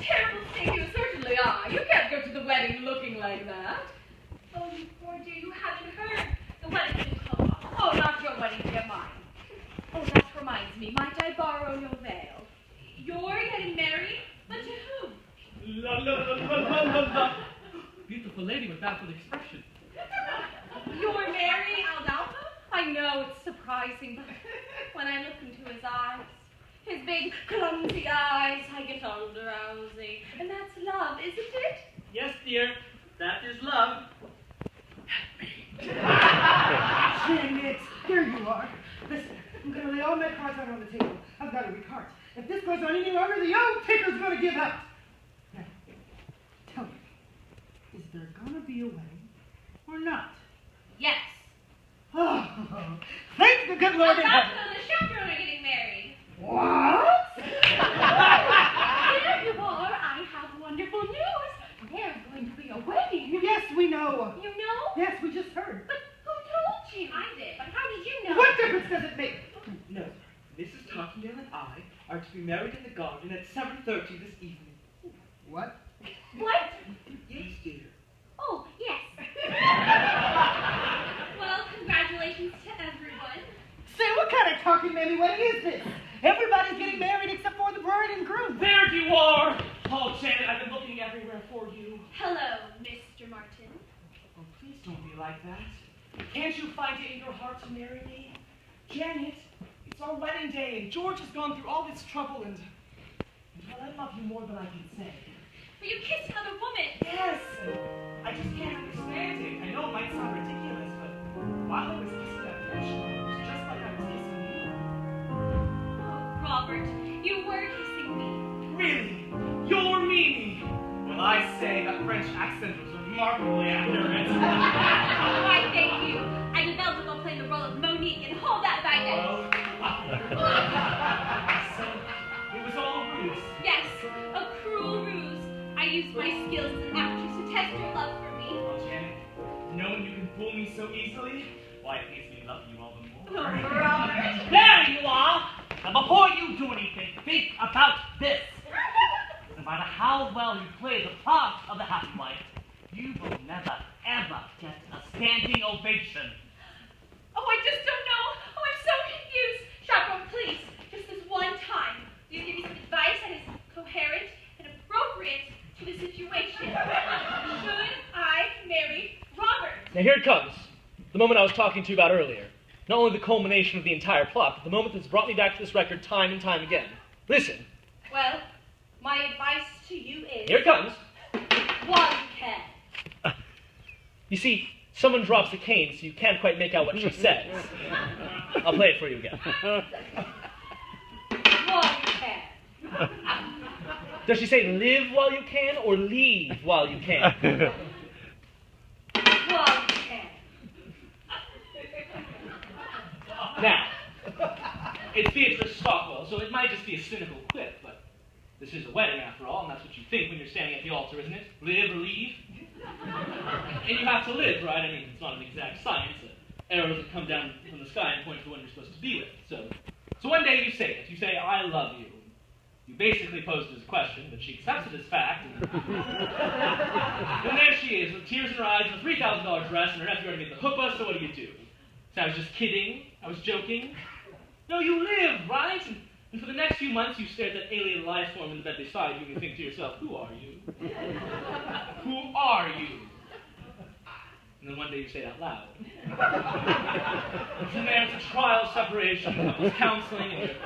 terrible thing you certainly are. You can't go to the wedding looking like that. Oh, you poor dear, you haven't heard. The wedding didn't come off. Oh, not your wedding, dear, mine. Oh, that reminds me. Might I borrow your veil? You're getting married? But to whom? La la la la la la la. Beautiful lady with baffled expression. You're marrying Aldalfa? I know it's surprising, but when I look into his eyes, his big, clumsy eyes, I get all drowsy. And that's love, isn't it? Yes, dear. That is love. Janet, here you are. Listen, I'm going to lay all my cards out on the table. I've got to recart. If this goes on any longer, the old taker's going to give out. Now, tell me, is there going to be a wedding or not? Yes. Oh, thank the good Lord in heaven. Aldalfa and the chaperone are getting married. What? There you are. I have wonderful news. There's going to be a wedding. Yes, we know. You know? Yes, we just heard. But who told you? I did. But how did you know? What difference does it make? No, Mrs. Tarkindale and I are to be married in the garden at 7:30 this evening. What? What? Yes, dear. Oh, yes. Well, congratulations to everyone. Say, what kind of talking mammy wedding is this? Everybody's getting married except for the bride and groom. There you are! Oh, Janet, I've been looking everywhere for you. Hello, Mr. Martin. Oh, please don't be like that. Can't you find it in your heart to marry me? Janet, it's our wedding day, and George has gone through all this trouble, and well, I love you more than I can say. But you kissed another woman. Yes! I just can't understand it. I know it might sound ridiculous, but while I was kissing that French girl, it was just like I was kissing you. Oh, Robert, you were kissing me. Really? You're Mimi! Well, I say that French accent was remarkably accurate. Why, thank you. I developed while playing the role of Monique in Hold That Baguette. So, it was all a ruse. Yes, a cruel ruse. I used my skills as an actress to test your love for me. Oh, Janet, knowing you can fool me so easily, why, it makes me love you all the more. Oh, Robert. There you are! Now before you do anything, think about this. No matter how well you play the part of the happy wife, you will never, ever get a standing ovation. Oh, I just don't know. Oh, I'm so confused. Chaperone, please, just this one time, will you give me some advice that is coherent and appropriate to the situation? Should I marry Robert? Now here it comes. The moment I was talking to you about earlier. Not only the culmination of the entire plot, but the moment that's brought me back to this record time and time again. Listen. Well, my advice to you is... Here it comes. While you can. You see, someone drops a cane, so you can't quite make out what she says. I'll play it for you again. While you can. Does she say live while you can or leave while you can? While you can. Now, it's Beatrice Stockwell, so it might just be a cynical quip, but this is a wedding after all, and that's what you think when you're standing at the altar, isn't it? Live or leave? And you have to live, right? I mean, it's not an exact science. Arrows that come down from the sky and point to the one you're supposed to be with. So one day you say it. You say, I love you. You basically posed it as a question, but she accepts it as fact. And there she is, with tears in her eyes and a $3,000 dress, and her nephew already made the chuppah, so what do you do? So I was just kidding. I was joking. No, you live, right? And for the next few months, you stare at that alien life form in the bed beside you, and you think to yourself, who are you? Who are you? And then one day you say it out loud. And from there, it's a trial separation, couples counseling, and you're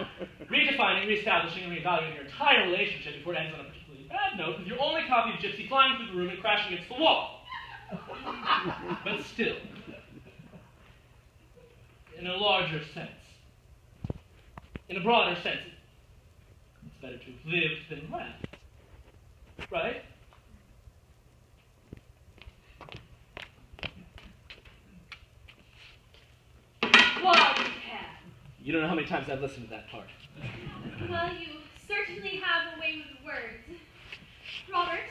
redefining, reestablishing, and reevaluating your entire relationship before it ends on a particularly bad note, with your only copy of Gypsy flying through the room and crashing against the wall. But still, in a larger sense, in a broader sense, it's better to have lived than left. Right? While you can. You don't know how many times I've listened to that part. Well, you certainly have a way with words. Robert,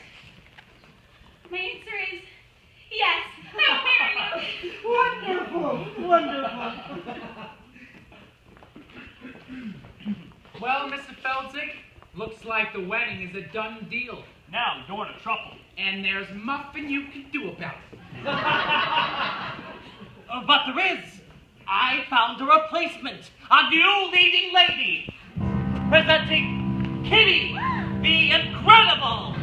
my answer is yes. I'll marry you. Wonderful, wonderful. Well, Mr. Feldzig, looks like the your wedding is a done deal. Now you're in trouble. And there's nothing you can do about it. But there is. I found a replacement. A new leading lady. Presenting Kitty, the Incredible.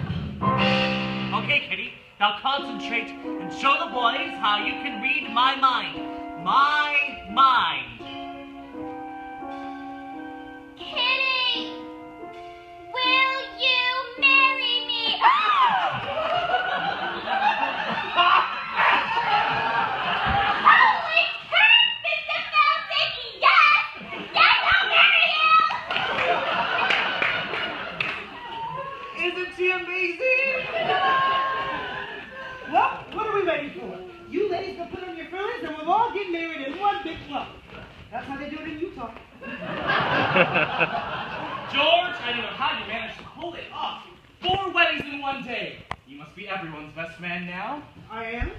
Okay, Kitty. Now concentrate and show the boys how you can read my mind. My mind. Kitty, will you marry me? Holy crap, Mr. Felton! Yes! Yes, I'll marry you! Isn't she amazing? Well, what are we waiting for? You ladies can put on your frills and we'll all get married in one big club. That's how they do it in Utah. George, I don't know how you managed to pull it off. 4 weddings in one day. You must be everyone's best man now. I am.